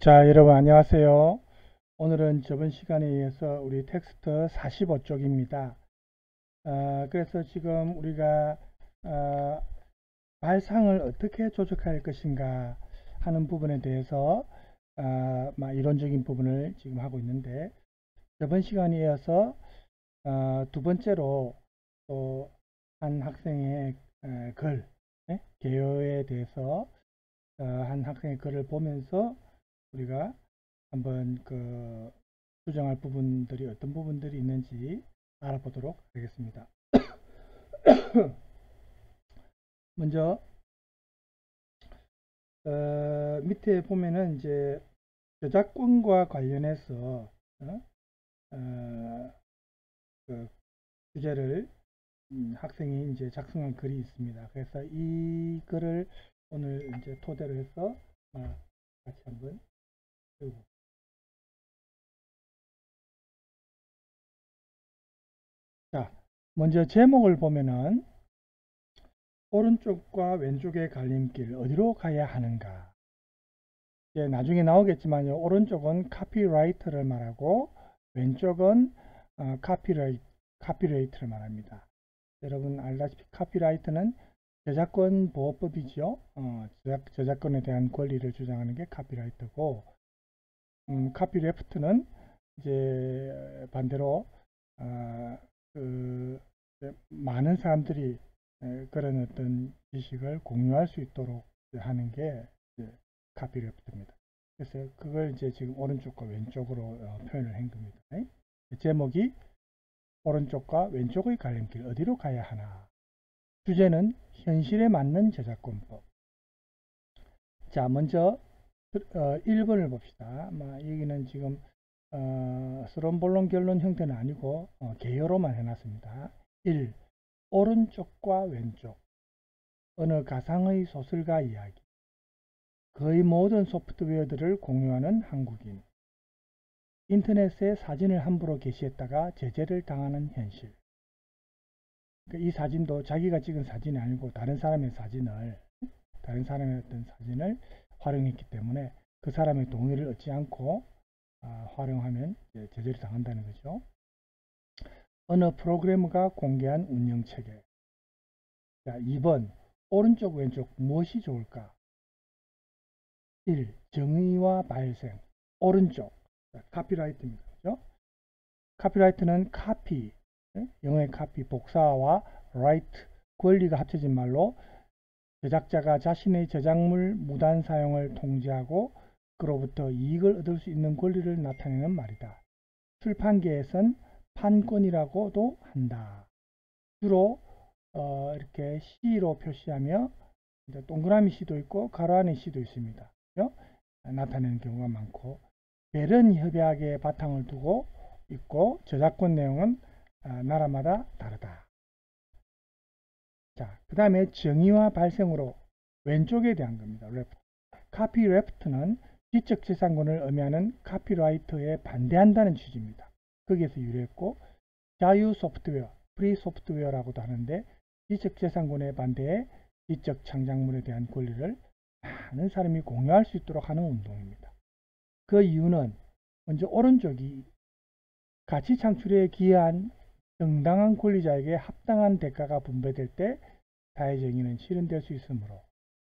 자, 여러분 안녕하세요. 오늘은 저번 시간에 이어서 우리 텍스트 45쪽입니다. 그래서 지금 우리가 어, 발상을 어떻게 조작할 것인가 하는 부분에 대해서 이론적인 부분을 지금 하고 있는데, 저번 시간에 이어서 두 번째로 또 한 학생의 글, 개요에 대해서 한 학생의 글을 보면서 우리가 한번 수정할 부분들이 어떤 부분들이 있는지 알아보도록 하겠습니다. 먼저 밑에 보면은 이제 저작권과 관련해서 어, 그 주제를 학생이 이제 작성한 글이 있습니다. 그래서 이 글을 오늘 이제 토대로 해서 같이 한번 배우고. 자, 먼저 제목을 보면은 오른쪽과 왼쪽의 갈림길 어디로 가야 하는가. 이제 나중에 나오겠지만 오른쪽은 카피라이트를 말하고 왼쪽은 카피레이트를 말합니다. 여러분 알다시피 카피라이트는 저작권 보호법이죠. 저작권에 대한 권리를 주장하는 게 카피라이트고, 카피레프트는 이제 반대로 어, 그 많은 사람들이 그런 어떤 지식을 공유할 수 있도록 하는 게 카피레프트입니다. 그래서 그걸 이제 지금 오른쪽과 왼쪽으로 표현을 한 겁니다. 제목이 오른쪽과 왼쪽의 갈림길 어디로 가야 하나. 주제는 현실에 맞는 저작권법. 자, 먼저 1번을 봅시다. 여기는 지금 스론본론 결론 형태는 아니고 개요로만 해놨습니다. 1. 오른쪽과 왼쪽 어느 가상의 소설가 이야기. 거의 모든 소프트웨어들을 공유하는 한국인. 인터넷에 사진을 함부로 게시했다가 제재를 당하는 현실. 이 사진도 자기가 찍은 사진이 아니고 다른 사람의 어떤 사진을 활용했기 때문에 그 사람의 동의를 얻지 않고 활용하면 제재를 당한다는 거죠. 어느 프로그래머가 공개한 운영체계. 자, 2번 오른쪽 왼쪽 무엇이 좋을까? 1. 정의와 발생. 오른쪽 카피라이트입니다. 그죠? 카피라이트는 카피, 영어의 카피, 복사와 라이트, 권리가 합쳐진 말로 제작자가 자신의 저작물 무단 사용을 통제하고 그로부터 이익을 얻을 수 있는 권리를 나타내는 말이다. 출판계에선 판권이라고도 한다. 주로 이렇게 C로 표시하며 동그라미 C도 있고 가로 안에 C도 있습니다. 그렇죠? 나타내는 경우가 많고, 벨은 협약의 바탕을 두고 있고 저작권 내용은 나라마다 다르다. 자, 그 다음에 정의와 발생으로 왼쪽에 대한 겁니다. 카피레프트는 지적재산권을 의미하는 카피라이트에 반대한다는 취지입니다. 거기에서 유래했고, 자유 소프트웨어, 프리 소프트웨어라고도 하는데 지적재산권에 반대해 지적 창작물에 대한 권리를 많은 사람이 공유할 수 있도록 하는 운동입니다. 그 이유는 먼저 오른쪽이 가치 창출에 기여한 정당한 권리자에게 합당한 대가가 분배될 때 사회정의는 실현될 수 있으므로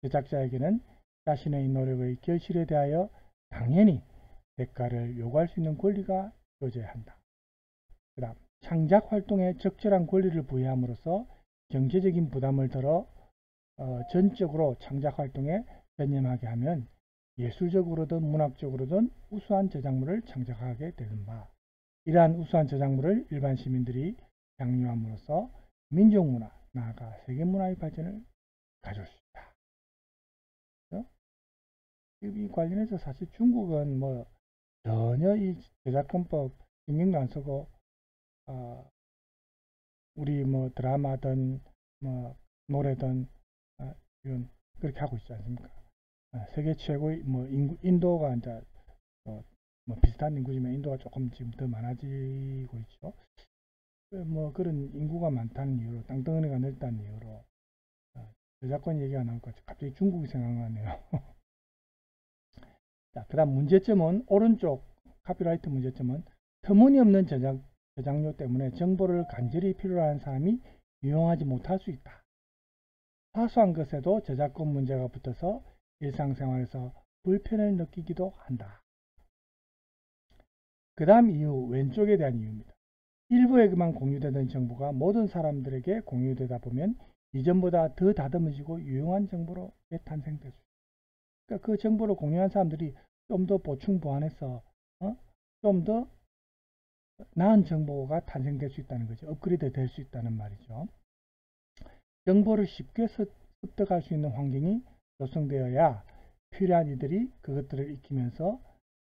제작자에게는 자신의 노력의 결실에 대하여 당연히 대가를 요구할 수 있는 권리가 주어져야 한다. 그 다음 창작 활동에 적절한 권리를 부여함으로써 경제적인 부담을 덜어 전적으로 창작 활동에 전념하게 하면 예술적으로든 문학적으로든 우수한 저작물을 창작하게 되는 바, 이러한 우수한 저작물을 일반 시민들이 장려함으로써 민족문화, 나아가 세계문화의 발전을 가져올 수 있다. 이 관련해서 사실 중국은 전혀 이 저작권법 신경도 안 쓰고 우리 드라마든 노래든 이런 그렇게 하고 있지 않습니까? 세계 최고의 인도가 이제 비슷한 인구지만 인도가 조금 지금 더 많아지고 있죠. 그런 인구가 많다는 이유로, 땅덩어리가 넓다는 이유로 저작권 얘기가 나올까 갑자기 중국이 생각나네요. 그 다음 문제점은 오른쪽 카피라이트 문제점은 터무니없는 저장료 때문에 정보를 간절히 필요로 하는 사람이 유용하지 못할 수 있다. 사소한 것에도 저작권 문제가 붙어서 일상생활에서 불편을 느끼기도 한다. 그 다음 이유, 왼쪽에 대한 이유입니다. 일부에게만 공유되던 정보가 모든 사람들에게 공유되다 보면 이전보다 더 다듬어지고 유용한 정보로 재탄생될 수 있다. 그러니까 그 정보를 공유한 사람들이 좀 더 보충 보완해서 좀 더 나은 정보가 탄생될 수 있다는 거죠. 업그레이드 될 수 있다는 말이죠. 정보를 쉽게 습득할 수 있는 환경이 조성되어야 필요한 이들이 그것들을 익히면서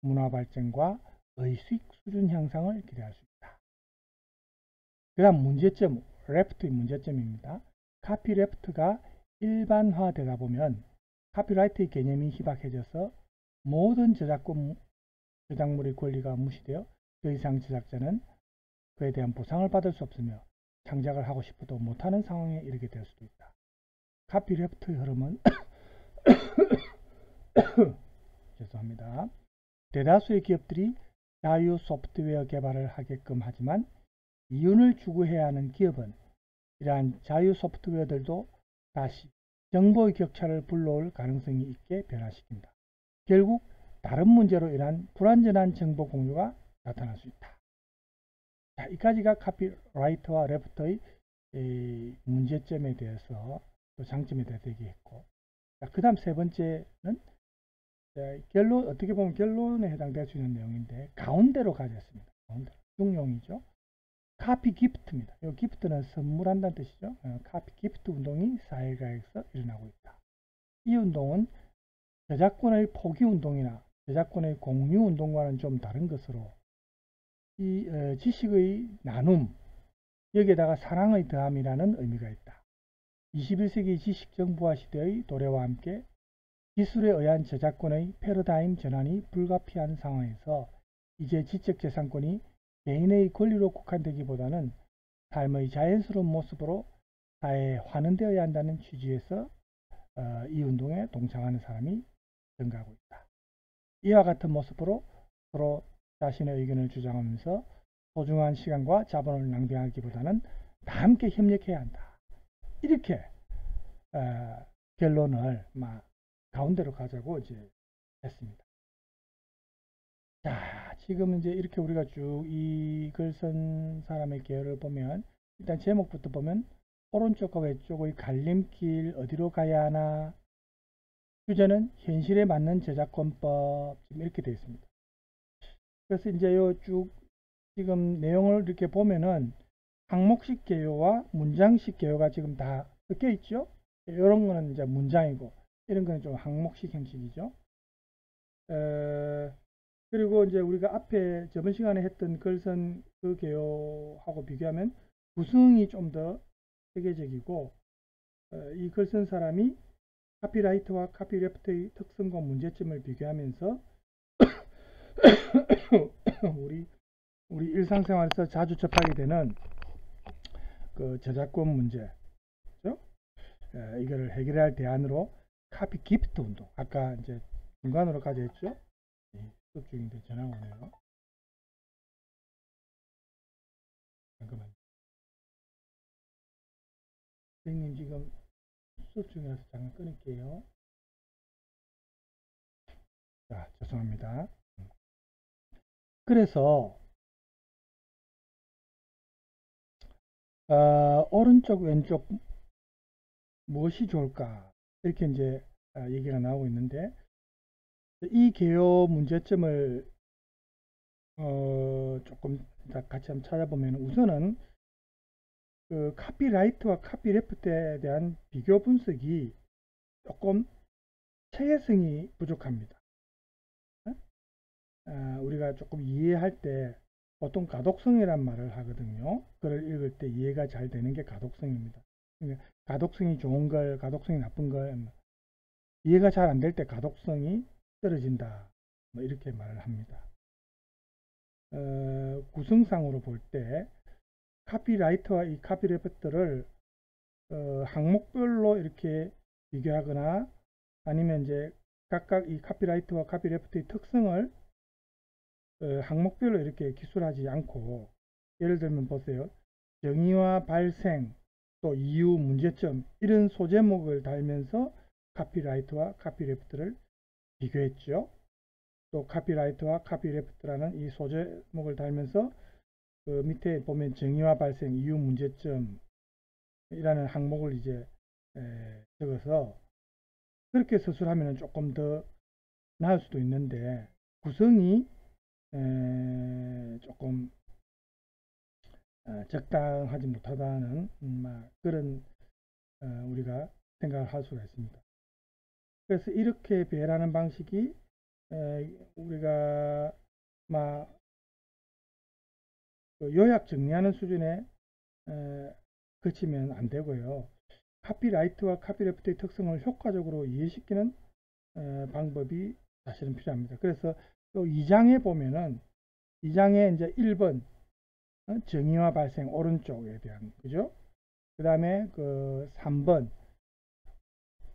문화 발전과 의식 수준 향상을 기대할 수 있다. 그 다음 문제점, 레프트의 문제점입니다. 카피레프트가 일반화되다 보면 카피라이트의 개념이 희박해져서 모든 저작물의 권리가 무시되어 더 이상 제작자는 그에 대한 보상을 받을 수 없으며 창작을 하고 싶어도 못하는 상황에 이르게 될 수도 있다. 카피레프트의 흐름은 죄송합니다. 대다수의 기업들이 자유 소프트웨어 개발을 하게끔 하지만 이윤을 추구해야 하는 기업은 이러한 자유 소프트웨어들도 다시 정보의 격차를 불러올 가능성이 있게 변화시킨다. 결국 다른 문제로 인한 불완전한 정보 공유가 나타날 수 있다. 자, 이까지가 카피라이트와 레프트의 문제점에 대해서 또 장점에 대해서 얘기했고, 그 다음 세 번째는 결론, 어떻게 보면 결론에 해당될 수 있는 내용인데 가운데로 가졌습니다. 가운데 중용이죠. 카피 기프트입니다. 이 기프트는 선물한다는 뜻이죠. 카피 기프트 운동이 사회가에서 일어나고 있다. 이 운동은 저작권의 포기 운동이나 저작권의 공유 운동과는 좀 다른 것으로 이 지식의 나눔, 여기에다가 사랑의 더함이라는 의미가 있다. 21세기 지식정보화 시대의 도래와 함께 기술에 의한 저작권의 패러다임 전환이 불가피한 상황에서 이제 지적재산권이 개인의 권리로 국한되기보다는 삶의 자연스러운 모습으로 사회에 환원되어야 한다는 취지에서 이 운동에 동참하는 사람이 증가하고 있다. 이와 같은 모습으로 서로 자신의 의견을 주장하면서 소중한 시간과 자본을 낭비하기보다는 다 함께 협력해야 한다. 이렇게 결론을 가운데로 가자고 이제 했습니다. 자, 지금 이제 이렇게 우리가 쭉 이 글 쓴 사람의 계열을 보면 일단 제목부터 보면 오른쪽과 왼쪽의 갈림길 어디로 가야 하나, 주제는 현실에 맞는 저작권법, 지금 이렇게 되어 있습니다. 그래서 이제 요 쭉 지금 내용을 이렇게 보면은 항목식 개요와 문장식 개요가 지금 다 섞여 있죠. 이런 거는 이제 문장이고 이런 거는 좀 항목식 형식이죠. 그리고 이제 우리가 앞에 저번 시간에 했던 글선 그 개요하고 비교하면 구성이 좀 더 세계적이고 이 글 쓴 사람이 카피라이트와 카피레프트의 특성과 문제점을 비교하면서 우리 일상생활에서 자주 접하게 되는 그 저작권 문제, 그렇죠? 이거를 해결할 대안으로 카피 기프트 운동, 아까 이제 중간으로까지 했죠? 수업 중인데 전화 오네요. 잠깐만요. 선생님 지금 수업 중이라서 잠깐 끊을게요. 자, 죄송합니다. 그래서 오른쪽 왼쪽 무엇이 좋을까 이렇게 이제 얘기가 나오고 있는데, 이 개요 문제점을 조금 같이 한번 찾아보면 우선은 그 카피라이트와 카피레프트에 대한 비교 분석이 조금 체계성이 부족합니다. 우리가 조금 이해할 때 보통 가독성이란 말을 하거든요. 글을 읽을 때 이해가 잘 되는 게 가독성입니다. 그러니까 가독성이 좋은 걸, 가독성이 나쁜 걸, 이해가 잘 안 될 때 가독성이 떨어진다, 뭐 이렇게 말을 합니다. 구성상으로 볼 때 카피라이트와 이 카피레프트를 항목별로 이렇게 비교하거나 아니면 이제 각각 이 카피라이트와 카피레프트의 특성을 항목별로 이렇게 기술하지 않고, 예를 들면 보세요. 정의와 발생, 또 이유, 문제점 이런 소제목을 달면서 카피라이트와 카피레프트를 비교했죠. 또 카피라이트와 카피레프트라는 이 소제목을 달면서 그 밑에 보면 정의와 발생, 이유, 문제점 이라는 항목을 이제 적어서 그렇게 서술하면 조금 더 나을 수도 있는데, 구성이 조금 적당하지 못하다는 그런 우리가 생각을 할 수가 있습니다. 그래서 이렇게 배열하는 방식이 우리가 요약 정리하는 수준에 그치면 안 되고요. 카피라이트와 카피레프트의 특성을 효과적으로 이해시키는 방법이 사실은 필요합니다. 그래서 또 2장에 보면은 2장에 이제 1번 정의와 발생 오른쪽에 대한 그죠? 그 다음에 그 3번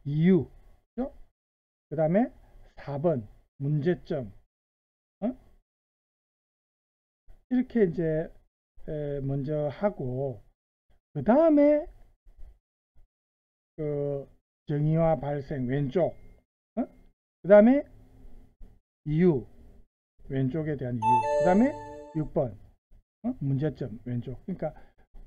이유 그죠? 그 다음에 4번 문제점 이렇게 이제 먼저 하고, 그 다음에 그 정의와 발생 왼쪽 그 다음에 이유 왼쪽에 대한 이유, 그 다음에 6번 문제점 왼쪽. 그러니까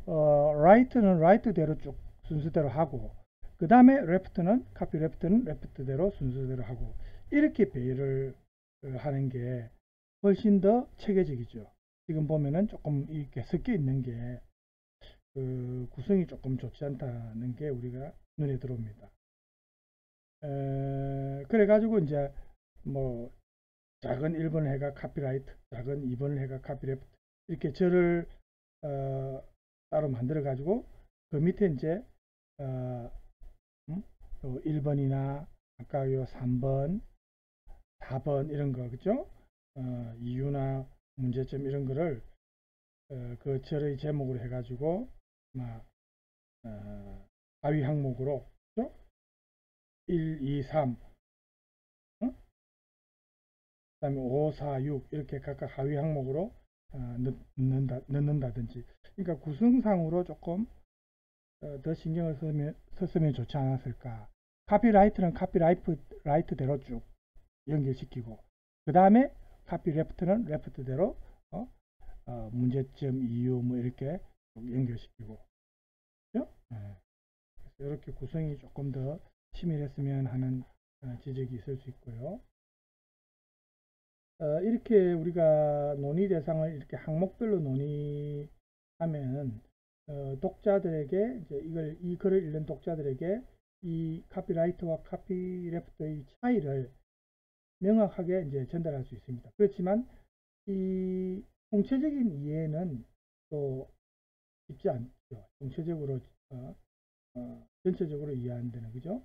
right는 right대로 쭉 순서대로 하고, 그 다음에 left는 카피 left는 left대로 순서대로 하고, 이렇게 배열을 하는 게 훨씬 더 체계적이죠. 지금 보면은 조금 이렇게 섞여 있는 게 그 구성이 조금 좋지 않다는 게 우리가 눈에 들어옵니다. 그래 가지고 이제 뭐 작은 1번을 해가 카피라이트, 작은 2번을 해가 카피레프트 이렇게 절을 따로 만들어 가지고 그 밑에 이제 1번이나 아까 요 3번 4번 이런 거 그죠? 이유나 문제점 이런 거를 그 절의 제목으로 해 가지고 하위 항목으로 그죠? 1, 2, 3 그 다음에 5, 4, 6 이렇게 각각 하위 항목으로 넣는다든지, 그러니까 구성상으로 조금 더 신경을 썼으면 좋지 않았을까. 카피라이트는 카피라이트대로 쭉 연결시키고, 그 다음에 카피레프트는 레프트대로 문제점, 이유 뭐 이렇게 연결시키고, 그렇죠? 그래서 이렇게 구성이 조금 더 치밀했으면 하는 지적이 있을 수 있고요. 이렇게 우리가 논의 대상을 이렇게 항목별로 논의하면 독자들에게 이제 이 글을 읽는 독자들에게 이 카피라이트와 카피레프트의 차이를 명확하게 이제 전달할 수 있습니다. 그렇지만 이 총체적인 이해는 또 쉽지 않죠. 총체적으로 전체적으로 이해 안 되는 거죠.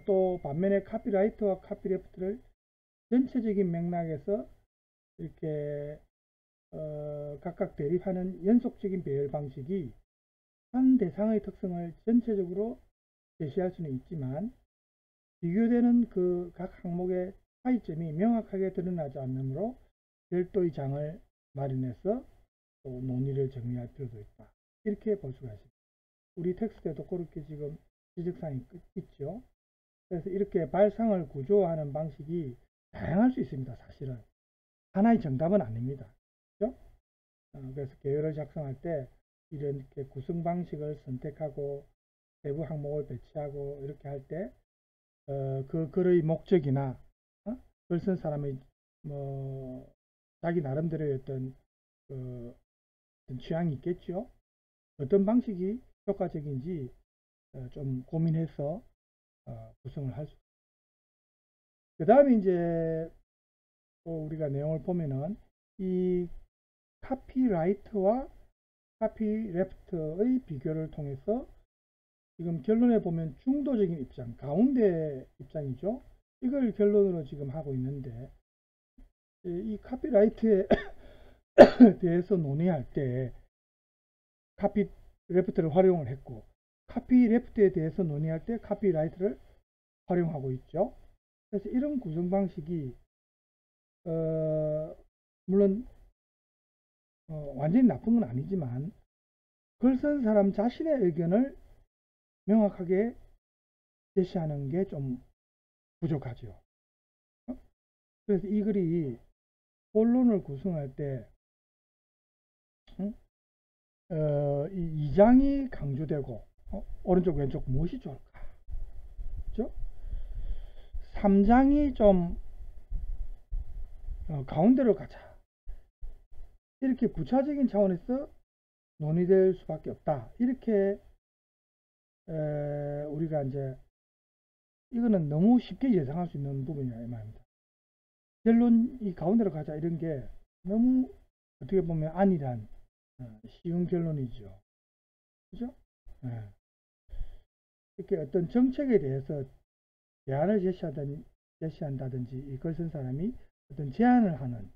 또 반면에 카피라이트와 카피레프트를 전체적인 맥락에서 이렇게 각각 대립하는 연속적인 배열 방식이 한 대상의 특성을 전체적으로 제시할 수는 있지만, 비교되는 그 각 항목의 차이점이 명확하게 드러나지 않으므로 별도의 장을 마련해서 또 논의를 정리할 필요도 있다. 이렇게 볼 수가 있습니다. 우리 텍스트에도 그렇게 지금 지적사항이 있죠. 그래서 이렇게 발상을 구조화하는 방식이 다양할 수 있습니다. 사실은 하나의 정답은 아닙니다. 그렇죠? 그래서 계열을 작성할 때 이렇게 구성 방식을 선택하고 세부 항목을 배치하고 이렇게 할 때 그 글의 목적이나 글 쓴 사람의 뭐 자기 나름대로의 어떤 취향이 있겠죠. 어떤 방식이 효과적인지 좀 고민해서 구성을 할 수 있습니다. 그 다음에 이제 또 우리가 내용을 보면은 이 카피라이트와 카피레프트의 비교를 통해서 지금 결론에 보면 중도적인 입장, 가운데 입장이죠. 이걸 결론으로 지금 하고 있는데, 이 카피라이트에 대해서 논의할 때 카피레프트를 활용을 했고, 카피레프트에 대해서 논의할 때 카피라이트를 활용하고 있죠. 그래서 이런 구성 방식이 물론 완전히 나쁜 건 아니지만 글 쓴 사람 자신의 의견을 명확하게 제시하는 게 좀 부족하죠. 그래서 이 글이 본론을 구성할 때 이 2장이 강조되고 오른쪽 왼쪽 무엇이 좋을까? 그죠? 3장이 좀 가운데로 가자. 이렇게 부차적인 차원에서 논의될 수밖에 없다. 이렇게 우리가 이제 이거는 너무 쉽게 예상할 수 있는 부분이야 이 말입니다. 결론이 가운데로 가자 이런 게 너무 어떻게 보면 안일한 쉬운 결론이죠. 그죠? 이렇게 어떤 정책에 대해서 대안을 제시한다든지 이걸 쓴 사람이 어떤 제안을 하는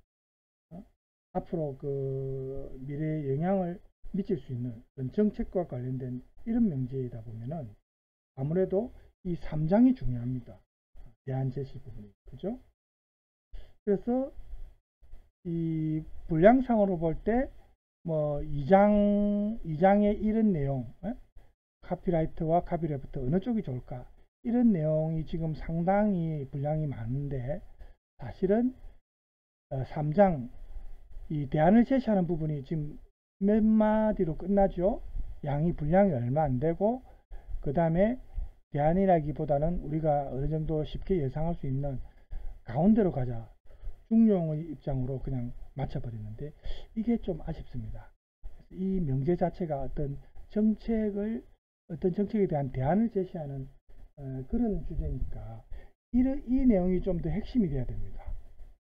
앞으로 그 미래에 영향을 미칠 수 있는 그런 정책과 관련된 이런 명제이다 보면은 아무래도 이 3장이 중요합니다. 대안 제시 부분이. 그죠? 그래서 이 분량상으로 볼 때 뭐 2장의 이런 내용, 카피라이트와 카피레프트 어느 쪽이 좋을까? 이런 내용이 지금 상당히 분량이 많은데 사실은 3장 이 대안을 제시하는 부분이 지금 몇 마디로 끝나죠. 양이 분량이 얼마 안 되고 그 다음에 대안이라기보다는 우리가 어느 정도 쉽게 예상할 수 있는 가운데로 가자 중용의 입장으로 그냥 맞춰버리는데 이게 좀 아쉽습니다. 이 명제 자체가 어떤 정책에 대한 대안을 제시하는 그런 주제니까 이 내용이 좀 더 핵심이 돼야 됩니다.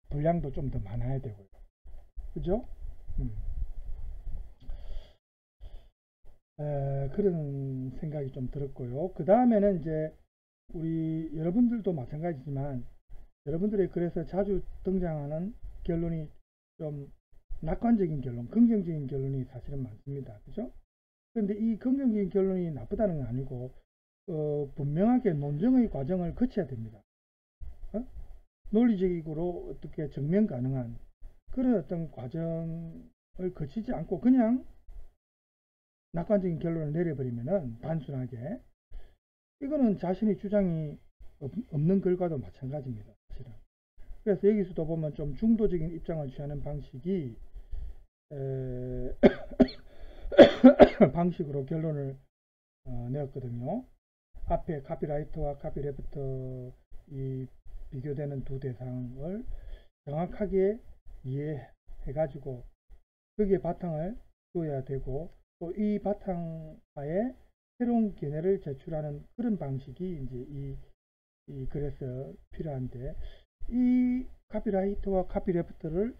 분량도 좀 더 많아야 되고요. 그죠? 그런 생각이 좀 들었고요. 그 다음에는 이제 우리 여러분들도 마찬가지지만 여러분들의 글에서 자주 등장하는 결론이 좀 낙관적인 결론, 긍정적인 결론이 사실은 많습니다. 그죠? 그런데 이 긍정적인 결론이 나쁘다는 건 아니고 분명하게 논증의 과정을 거쳐야 됩니다. 논리적으로 어떻게 증명 가능한 그런 어떤 과정을 거치지 않고 그냥 낙관적인 결론을 내려버리면은 단순하게 이거는 자신의 주장이 없는 글과도 마찬가지입니다. 사실은. 그래서 여기서도 보면 좀 중도적인 입장을 취하는 방식이 방식으로 결론을 내었거든요. 앞에 카피라이터와 카피레프터 이 비교되는 두 대상을 정확하게 이해해 가지고 거기에 바탕을 둬야 되고 또 이 바탕하에 새로운 견해를 제출하는 그런 방식이 이제 이 글에서 필요한데 이 카피라이터와 카피레프터를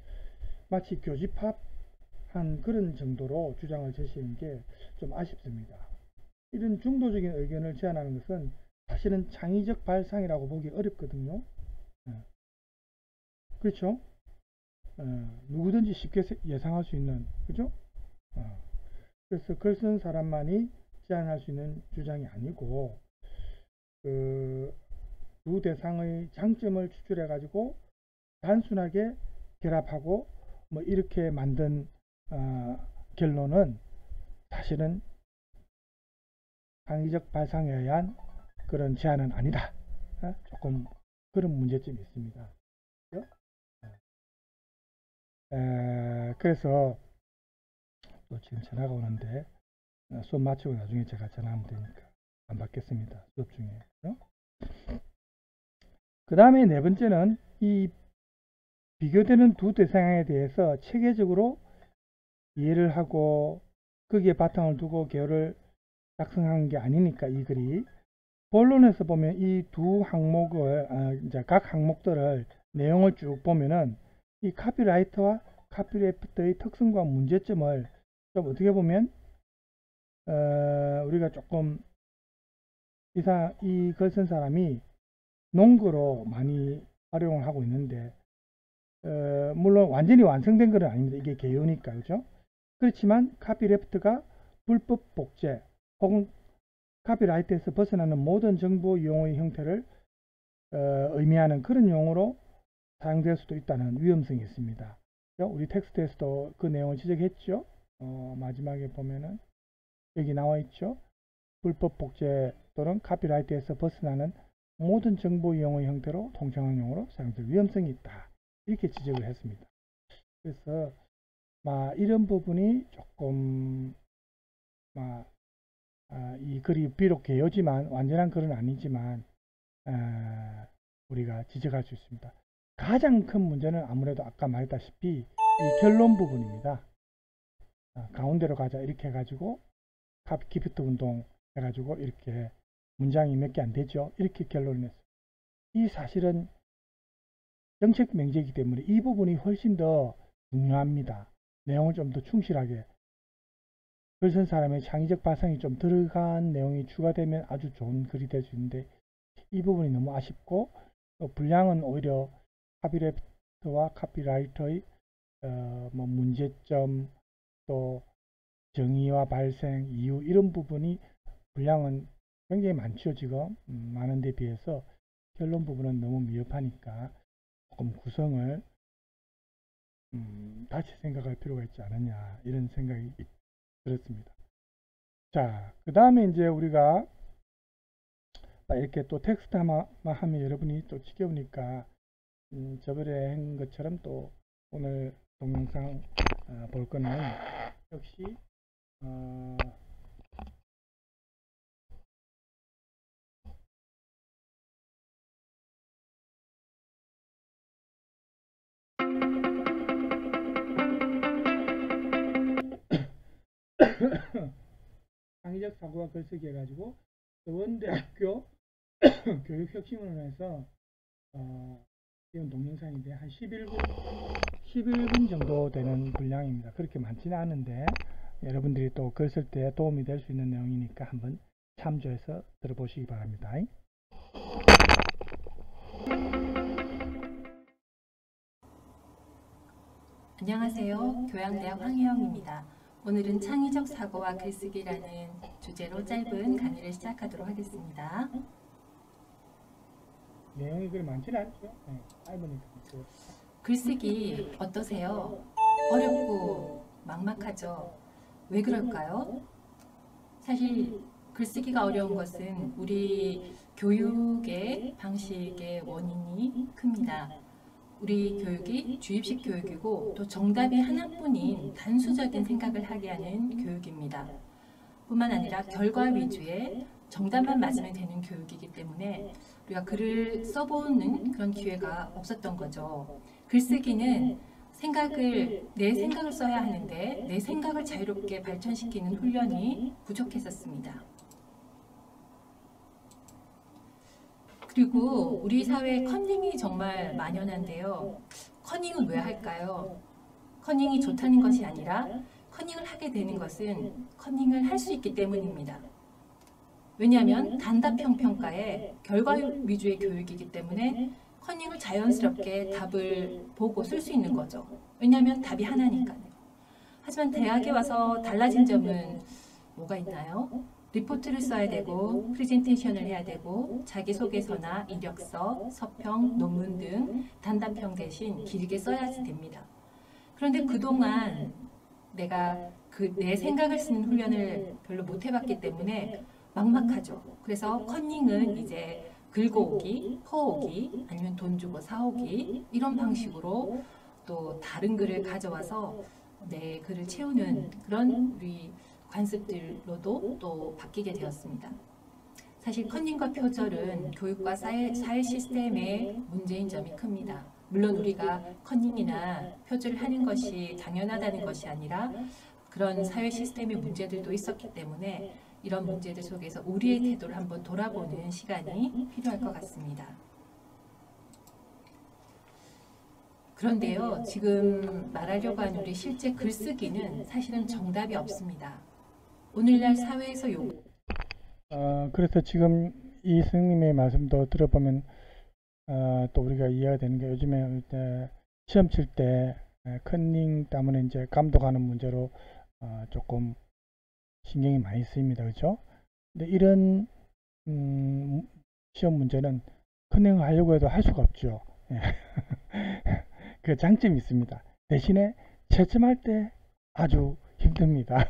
마치 교집합한 그런 정도로 주장을 제시하는 게 좀 아쉽습니다. 이런 중도적인 의견을 제안하는 것은 사실은 창의적 발상이라고 보기 어렵거든요. 그렇죠? 누구든지 쉽게 예상할 수 있는, 그죠? 그래서 글 쓴 사람만이 제안할 수 있는 주장이 아니고 그 두 대상의 장점을 추출해 가지고 단순하게 결합하고 뭐 이렇게 만든 결론은 사실은 창의적 발상에 의한 그런 제안은 아니다. 조금 그런 문제점이 있습니다. 그래서 또 지금 전화가 오는데 수업 마치고 나중에 제가 전화하면 되니까 안 받겠습니다. 수업 중에. 그 다음에 네 번째는 이 비교되는 두 대상에 대해서 체계적으로 이해를 하고 거기에 바탕을 두고 개요를 작성한 게 아니니까 이 글이 본론에서 보면 이 두 항목을 이제 각 항목들을 내용을 쭉 보면은 이 카피라이터와 카피레프터의 특성과 문제점을 좀 어떻게 보면 우리가 조금 이 글 쓴 사람이 논거로 많이 활용을 하고 있는데 물론 완전히 완성된 글은 아닙니다. 이게 개요니까 그죠? 그렇지만 카피레프트가 불법 복제 혹은 카피라이트에서 벗어나는 모든 정보 이용의 형태를 의미하는 그런 용어로 사용될 수도 있다는 위험성이 있습니다. 우리 텍스트에서도 그 내용을 지적했죠. 마지막에 보면은 여기 나와 있죠. 불법 복제 또는 카피라이트에서 벗어나는 모든 정보 이용의 형태로 통칭하는 용어로 사용될 위험성이 있다. 이렇게 지적을 했습니다. 그래서 이런 부분이 조금 이 글이 비록 개요지만 완전한 글은 아니지만 우리가 지적할 수 있습니다. 가장 큰 문제는 아무래도 아까 말했다시피 이 결론 부분입니다. 가운데로 가자 이렇게 해가지고 키프트 운동 해가지고 이렇게 문장이 몇 개 안 되죠. 이렇게 결론을 냈어요. 이 사실은 정책 명제이기 때문에 이 부분이 훨씬 더 중요합니다. 내용을 좀 더 충실하게 글 쓴 사람의 창의적 발상이 좀 들어간 내용이 추가되면 아주 좋은 글이 될 수 있는데 이 부분이 너무 아쉽고 또 분량은 오히려 카피랩트와 카피라이터의 문제점 또 정의와 발생, 이유 이런 부분이 분량은 굉장히 많죠. 지금 많은 데 비해서 결론 부분은 너무 미흡하니까 조금 구성을 다시 생각할 필요가 있지 않느냐 이런 생각이 들었습니다. 자, 그 다음에 이제 우리가 이렇게 또 텍스트만 하면 여러분이 또 지겨우니까 저번에 한 것처럼 또 오늘 동영상 볼 거는 역시 창의적 사고와 글쓰기 해가지고 서원대학교 교육혁신을 해서 이런 동영상인데 한 11분 정도 되는 분량입니다. 그렇게 많지는 않은데 여러분들이 또 글 쓸 때 도움이 될 수 있는 내용이니까 한번 참조해서 들어보시기 바랍니다. 안녕하세요. 교양대학 황혜영입니다. 오늘은 창의적 사고와 글쓰기라는 주제로 짧은 강의를 시작하도록 하겠습니다. 내용이 그리 많지는 않죠. 짧으니까. 글쓰기 어떠세요? 어렵고 막막하죠? 왜 그럴까요? 사실 글쓰기가 어려운 것은 우리 교육의 방식의 원인이 큽니다. 우리 교육이 주입식 교육이고 또 정답이 하나뿐인 단수적인 생각을 하게 하는 교육입니다. 뿐만 아니라 결과 위주의 정답만 맞으면 되는 교육이기 때문에 우리가 글을 써보는 그런 기회가 없었던 거죠. 글쓰기는 내 생각을 써야 하는데 내 생각을 자유롭게 발전시키는 훈련이 부족했었습니다. 그리고 우리 사회에 커닝이 정말 만연한데요. 커닝은 왜 할까요? 커닝이 좋다는 것이 아니라 커닝을 하게 되는 것은 커닝을 할 수 있기 때문입니다. 왜냐하면 단답형 평가에 결과 위주의 교육이기 때문에 커닝을 자연스럽게 답을 보고 쓸 수 있는 거죠. 왜냐하면 답이 하나니까요. 하지만 대학에 와서 달라진 점은 뭐가 있나요? 리포트를 써야 되고 프레젠테이션을 해야 되고 자기소개서나 이력서, 서평, 논문 등 단답형 대신 길게 써야지 됩니다. 그런데 그동안 내가 내 생각을 쓰는 훈련을 별로 못 해봤기 때문에 막막하죠. 그래서 커닝은 이제 긁어오기, 퍼오기, 아니면 돈 주고 사오기 이런 방식으로 또 다른 글을 가져와서 내 글을 채우는 그런 우리 관습들로도 또 바뀌게 되었습니다. 사실 커닝과 표절은 교육과 사회 시스템의 문제인 점이 큽니다. 물론 우리가 커닝이나 표절을 하는 것이 당연하다는 것이 아니라 그런 사회 시스템의 문제들도 있었기 때문에 이런 문제들 속에서 우리의 태도를 한번 돌아보는 시간이 필요할 것 같습니다. 그런데요, 지금 말하려고 하는 우리 실제 글쓰기는 사실은 정답이 없습니다. 오늘날 사회에서 그래서 지금 이 선생님의 말씀도 들어보면 또 우리가 이해가 되는 게 요즘에 시험 칠 때 커닝 때문에 이제 감독하는 문제로 조금 신경이 많이 쓰입니다. 그렇죠? 근데 이런 시험 문제는 커닝을 하려고 해도 할 수가 없죠. 예. 그 장점이 있습니다. 대신에 채점할 때 아주 힘듭니다.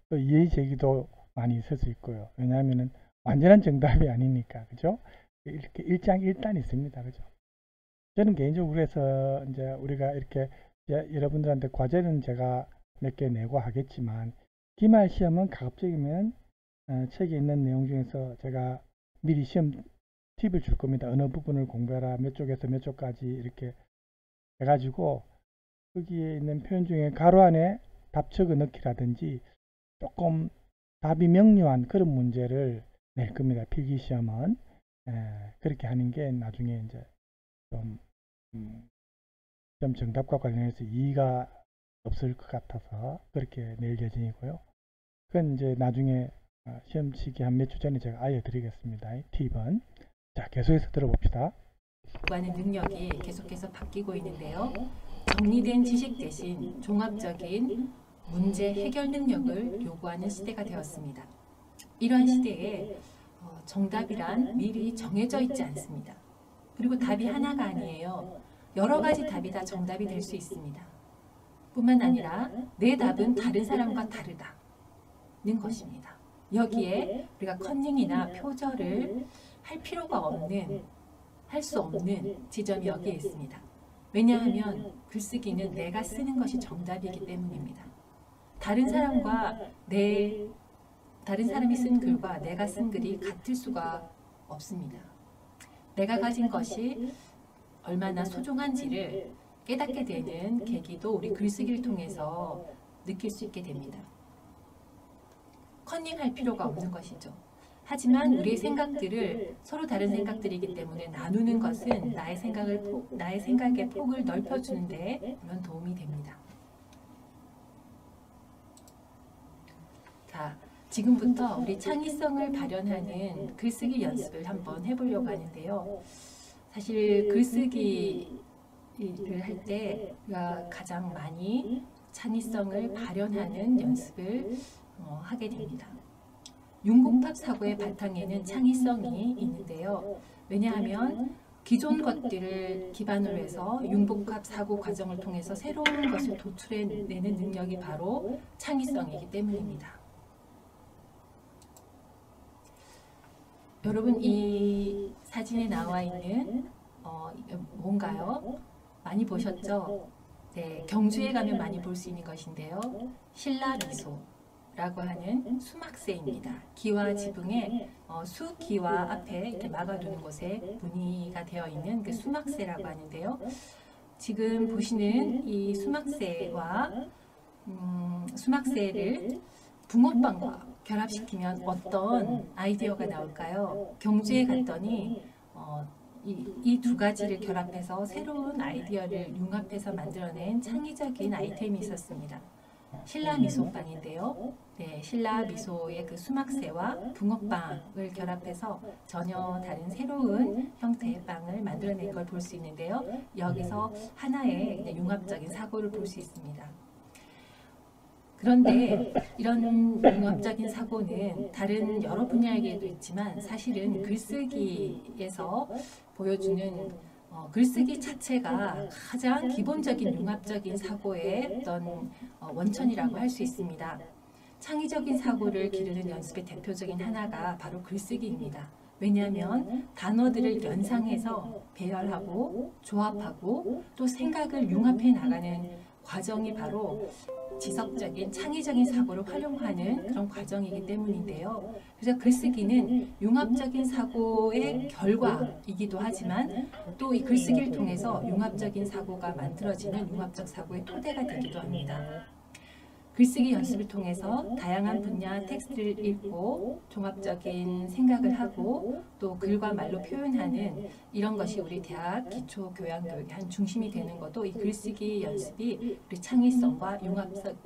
또 이의 제기도 많이 있을 수 있고요. 왜냐하면은 완전한 정답이 아니니까, 그죠? 이렇게 일장일단이 있습니다, 그죠? 저는 개인적으로 그래서 이제 우리가 이렇게 여러분들한테 과제는 제가 몇 개 내고 하겠지만, 기말 시험은 가급적이면 책에 있는 내용 중에서 제가 미리 시험 팁을 줄 겁니다. 어느 부분을 공부해라, 몇 쪽에서 몇 쪽까지 이렇게 해가지고 거기에 있는 표현 중에 가로 안에 답적어 넣기라든지 조금 답이 명료한 그런 문제를 낼 겁니다. 필기시험은 그렇게 하는 게 나중에 이제 좀 시험 정답과 관련해서 이의가 없을 것 같아서 그렇게 낼 예정이고요. 그건 이제 나중에 시험 치기 한 몇 주 전에 제가 알려드리겠습니다. 팁은. 자, 계속해서 들어봅시다. 요구하는 능력이 계속해서 바뀌고 있는데요. 정리된 지식 대신 종합적인 문제 해결 능력을 요구하는 시대가 되었습니다. 이러한 시대에 정답이란 미리 정해져 있지 않습니다. 그리고 답이 하나가 아니에요. 여러 가지 답이 다 정답이 될 수 있습니다. 뿐만 아니라 내 답은 다른 사람과 다르다는 것입니다. 여기에 우리가 컨닝이나 표절을 할 필요가 없는, 할 수 없는 지점이 여기에 있습니다. 왜냐하면 글쓰기는 내가 쓰는 것이 정답이기 때문입니다. 다른 사람이 쓴 글과 내가 쓴 글이 같을 수가 없습니다. 내가 가진 것이 얼마나 소중한지를 깨닫게 되는 계기도 우리 글쓰기를 통해서 느낄 수 있게 됩니다. 컨닝할 필요가 없는 것이죠. 하지만 우리의 생각들을 서로 다른 생각들이기 때문에 나누는 것은 나의 생각의 폭을 넓혀주는 데 물론 도움이 됩니다. 자, 지금부터 우리 창의성을 발현하는 글쓰기 연습을 한번 해보려고 하는데요. 사실 글쓰기를 할 때 우리가 가장 많이 창의성을 발현하는 연습을 하게 됩니다. 융복합 사고의 바탕에는 창의성이 있는데요. 왜냐하면 기존 것들을 기반으로 해서 융복합 사고 과정을 통해서 새로운 것을 도출해내는 능력이 바로 창의성이기 때문입니다. 여러분, 이 사진에 나와 있는 뭔가요? 많이 보셨죠? 네, 경주에 가면 많이 볼 수 있는 것인데요. 신라미소라고 하는 수막새입니다. 기와 지붕에 수기와 앞에 이렇게 막아두는 곳에 무늬가 되어 있는 그 수막새라고 하는데요. 지금 보시는 이 수막새와 수막새를 붕어빵과 결합시키면 어떤 아이디어가 나올까요? 경주에 갔더니 이 두 가지를 결합해서 새로운 아이디어를 융합해서 만들어낸 창의적인 아이템이 있었습니다. 신라 미소빵인데요. 네, 신라 미소의 그 수막새와 붕어빵을 결합해서 전혀 다른 새로운 형태의 빵을 만들어낸 걸 볼 수 있는데요. 여기서 하나의 융합적인 사고를 볼 수 있습니다. 그런데 이런 융합적인 사고는 다른 여러 분야에도 있지만 사실은 글쓰기에서 보여주는 글쓰기 자체가 가장 기본적인 융합적인 사고의 어떤 원천이라고 할 수 있습니다. 창의적인 사고를 기르는 연습의 대표적인 하나가 바로 글쓰기입니다. 왜냐하면 단어들을 연상해서 배열하고 조합하고 또 생각을 융합해 나가는 과정이 바로 지속적인 창의적인 사고를 활용하는 그런 과정이기 때문인데요. 그래서 글쓰기는 융합적인 사고의 결과이기도 하지만 또 이 글쓰기를 통해서 융합적인 사고가 만들어지는 융합적 사고의 토대가 되기도 합니다. 글쓰기 연습을 통해서 다양한 분야 텍스트를 읽고 종합적인 생각을 하고 또 글과 말로 표현하는 이런 것이 우리 대학 기초교양교육의 한 중심이 되는 것도 이 글쓰기 연습이 우리 창의성과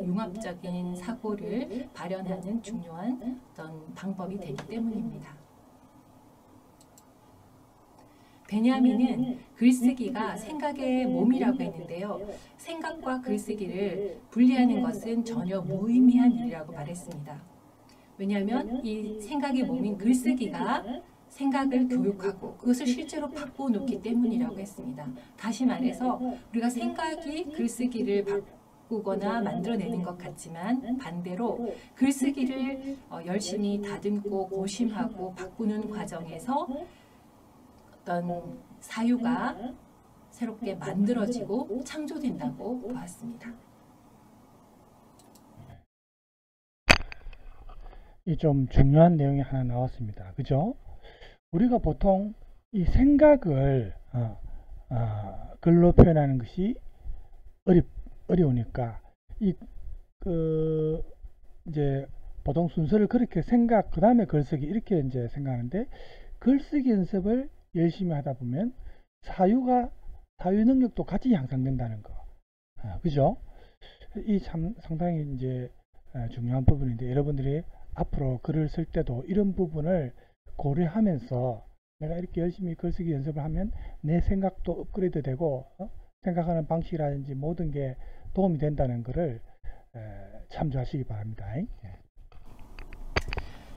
융합적인 사고를 발현하는 중요한 어떤 방법이 되기 때문입니다. 베냐민은 글쓰기가 생각의 몸이라고 했는데요. 생각과 글쓰기를 분리하는 것은 전혀 무의미한 일이라고 말했습니다. 왜냐하면 이 생각의 몸인 글쓰기가 생각을 교육하고 그것을 실제로 바꿔놓기 때문이라고 했습니다. 다시 말해서 우리가 생각이 글쓰기를 바꾸거나 만들어내는 것 같지만 반대로 글쓰기를 열심히 다듬고 고심하고 바꾸는 과정에서 어떤 사유가 새롭게 만들어지고 창조된다고 보았습니다. 이 좀 중요한 내용이 하나 나왔습니다. 그죠? 우리가 보통 이 생각을 글로 표현하는 것이 어려우니까 이제 보통 순서를 그렇게 생각 그 다음에 글쓰기 이렇게 이제 생각하는데, 글쓰기 연습을 열심히 하다 보면 사유 능력도 같이 향상된다는 거. 그죠? 이 참 상당히 이제 중요한 부분인데, 여러분들이 앞으로 글을 쓸 때도 이런 부분을 고려하면서 내가 이렇게 열심히 글쓰기 연습을 하면 내 생각도 업그레이드 되고 생각하는 방식이라든지 모든 게 도움이 된다는 것을 참조하시기 바랍니다.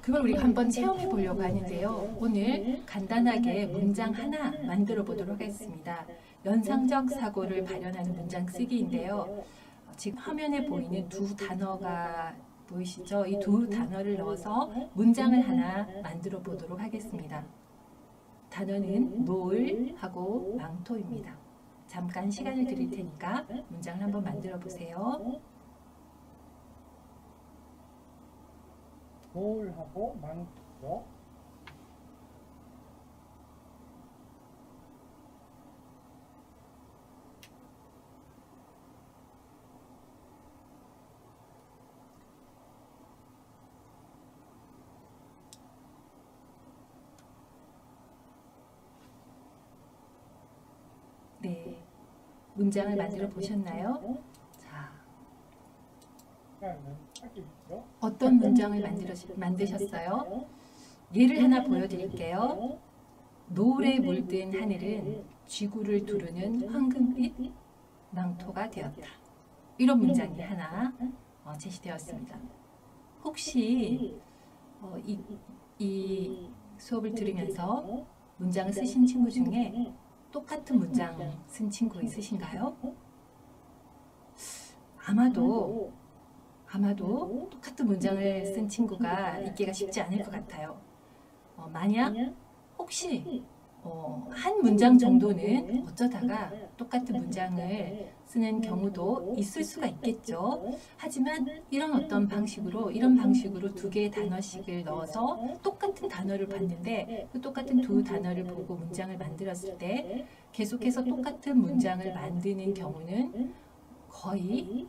그걸 우리가 한번 체험해 보려고 하는데요. 오늘 간단하게 문장 하나 만들어 보도록 하겠습니다. 연상적 사고를 발현하는 문장 쓰기인데요. 지금 화면에 보이는 두 단어가 보이시죠? 이 두 단어를 넣어서 문장을 하나 만들어 보도록 하겠습니다. 단어는 노을하고 망토입니다. 잠깐 시간을 드릴 테니까 문장을 한번 만들어 보세요. 노을하고 망토. 네, 문장을 만들어 보셨나요? 자, 어떤 문장을 만드셨어요? 예를 하나 보여드릴게요. 노을에 물든 하늘은 지구를 두르는 황금빛 망토가 되었다. 이런 문장이 하나 제시되었습니다. 혹시 이 수업을 들으면서 문장을 쓰신 친구 중에 똑같은 문장 쓴 친구 있으신가요? 아마도 똑같은 문장을 쓴 친구가 있기가 쉽지 않을 것 같아요. 만약 혹시 한 문장 정도는 어쩌다가 똑같은 문장을 쓰는 경우도 있을 수가 있겠죠. 하지만 이런 방식으로 두 개의 단어씩을 넣어서 똑같은 단어를 봤는데 그 똑같은 두 단어를 보고 문장을 만들었을 때 계속해서 똑같은 문장을 만드는 경우는 거의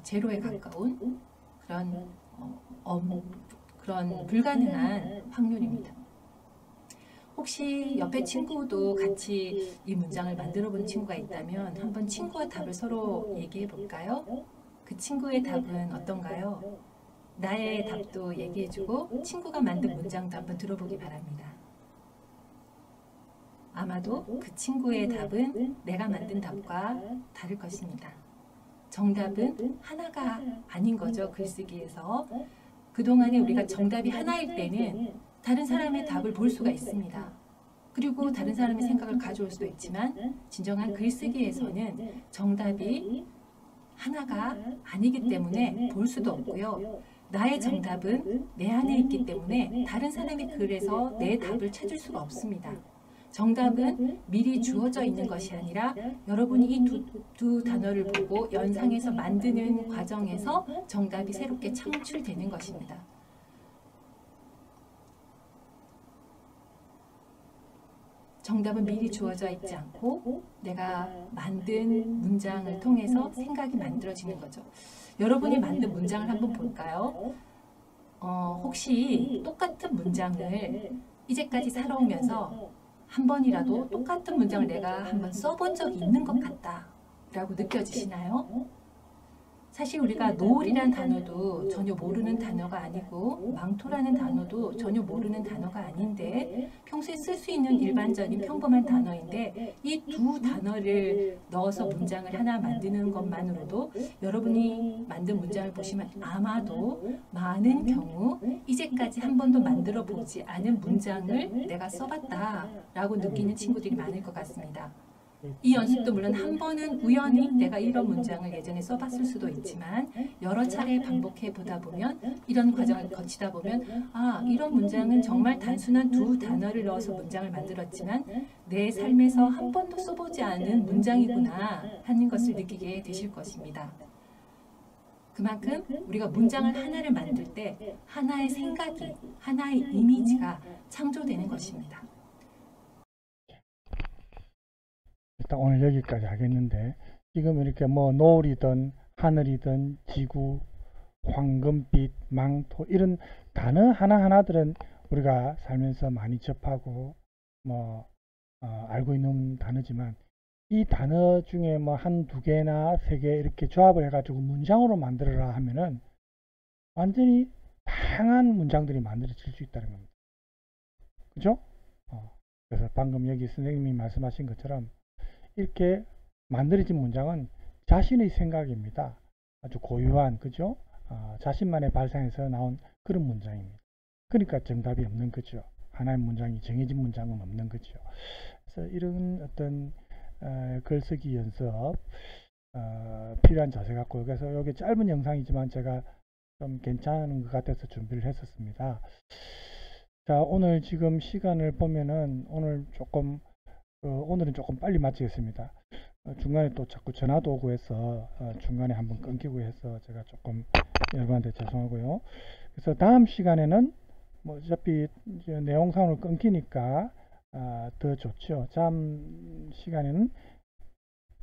제로에 가까운 그런 불가능한 확률입니다. 혹시 옆에 친구도 같이 이 문장을 만들어 본 친구가 있다면 한번 친구와 답을 서로 얘기해 볼까요? 그 친구의 답은 어떤가요? 나의 답도 얘기해 주고 친구가 만든 문장도 한번 들어보기 바랍니다. 아마도 그 친구의 답은 내가 만든 답과 다를 것입니다. 정답은 하나가 아닌 거죠. 글쓰기에서. 그동안에 우리가 정답이 하나일 때는 다른 사람의 답을 볼 수가 있습니다. 그리고 다른 사람의 생각을 가져올 수도 있지만 진정한 글쓰기에서는 정답이 하나가 아니기 때문에 볼 수도 없고요. 나의 정답은 내 안에 있기 때문에 다른 사람의 글에서 내 답을 찾을 수가 없습니다. 정답은 미리 주어져 있는 것이 아니라 여러분이 이 두 단어를 보고 연상해서 만드는 과정에서 정답이 새롭게 창출되는 것입니다. 정답은 미리 주어져 있지 않고 내가 만든 문장을 통해서 생각이 만들어지는 거죠. 여러분이 만든 문장을 한번 볼까요? 혹시 똑같은 문장을 이제까지 살아오면서 한 번이라도 똑같은 문장을 내가 한번 써본 적이 있는 것 같다 라고 느껴지시나요? 사실 우리가 노을이란 단어도 전혀 모르는 단어가 아니고 망토라는 단어도 전혀 모르는 단어가 아닌데 평소에 쓸 수 있는 일반적인 평범한 단어인데 이 두 단어를 넣어서 문장을 하나 만드는 것만으로도 여러분이 만든 문장을 보시면 아마도 많은 경우 이제까지 한 번도 만들어 보지 않은 문장을 내가 써봤다라고 느끼는 친구들이 많을 것 같습니다. 이 연습도 물론 한 번은 우연히 내가 이런 문장을 예전에 써봤을 수도 있지만 여러 차례 반복해 보다 보면 이런 과정을 거치다 보면 아, 이런 문장은 정말 단순한 두 단어를 넣어서 문장을 만들었지만 내 삶에서 한 번도 써보지 않은 문장이구나 하는 것을 느끼게 되실 것입니다. 그만큼 우리가 문장을 하나를 만들 때 하나의 생각이, 하나의 이미지가 창조되는 것입니다. 일단 오늘 여기까지 하겠는데, 지금 이렇게 뭐 노을이든 하늘이든 지구, 황금빛, 망토 이런 단어 하나하나들은 우리가 살면서 많이 접하고 뭐 알고 있는 단어지만, 이 단어 중에 뭐 한두 개나 세 개 이렇게 조합을 해가지고 문장으로 만들어라 하면은 완전히 다양한 문장들이 만들어질 수 있다는 겁니다. 그죠? 그래서 방금 여기 선생님이 말씀하신 것처럼 이렇게 만들어진 문장은 자신의 생각입니다. 아주 고유한, 그죠? 자신만의 발상에서 나온 그런 문장입니다. 그러니까 정답이 없는 거죠. 하나의 문장이 정해진 문장은 없는 거죠. 그래서 이런 어떤 글쓰기 연습 필요한 자세 같고요. 그래서 여기 짧은 영상이지만 제가 좀 괜찮은 것 같아서 준비를 했었습니다. 자, 오늘 지금 시간을 보면은 오늘 조금 오늘은 조금 빨리 마치겠습니다. 중간에 또 자꾸 전화도 오고 해서 중간에 한번 끊기고 해서 제가 조금 여러분한테 죄송하고요. 그래서 다음 시간에는 뭐 어차피 이제 내용상으로 끊기니까 더 좋죠. 다음 시간에는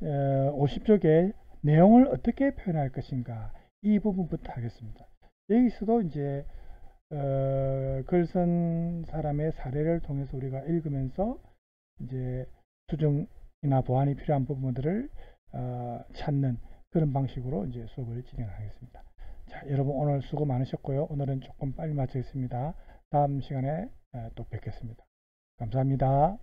50쪽의 내용을 어떻게 표현할 것인가, 이 부분부터 하겠습니다. 여기서도 이제 글 쓴 사람의 사례를 통해서 우리가 읽으면서 이제 수정이나 보완이 필요한 부분들을 찾는 그런 방식으로 이제 수업을 진행하겠습니다. 자, 여러분 오늘 수고 많으셨고요. 오늘은 조금 빨리 마치겠습니다. 다음 시간에 또 뵙겠습니다. 감사합니다.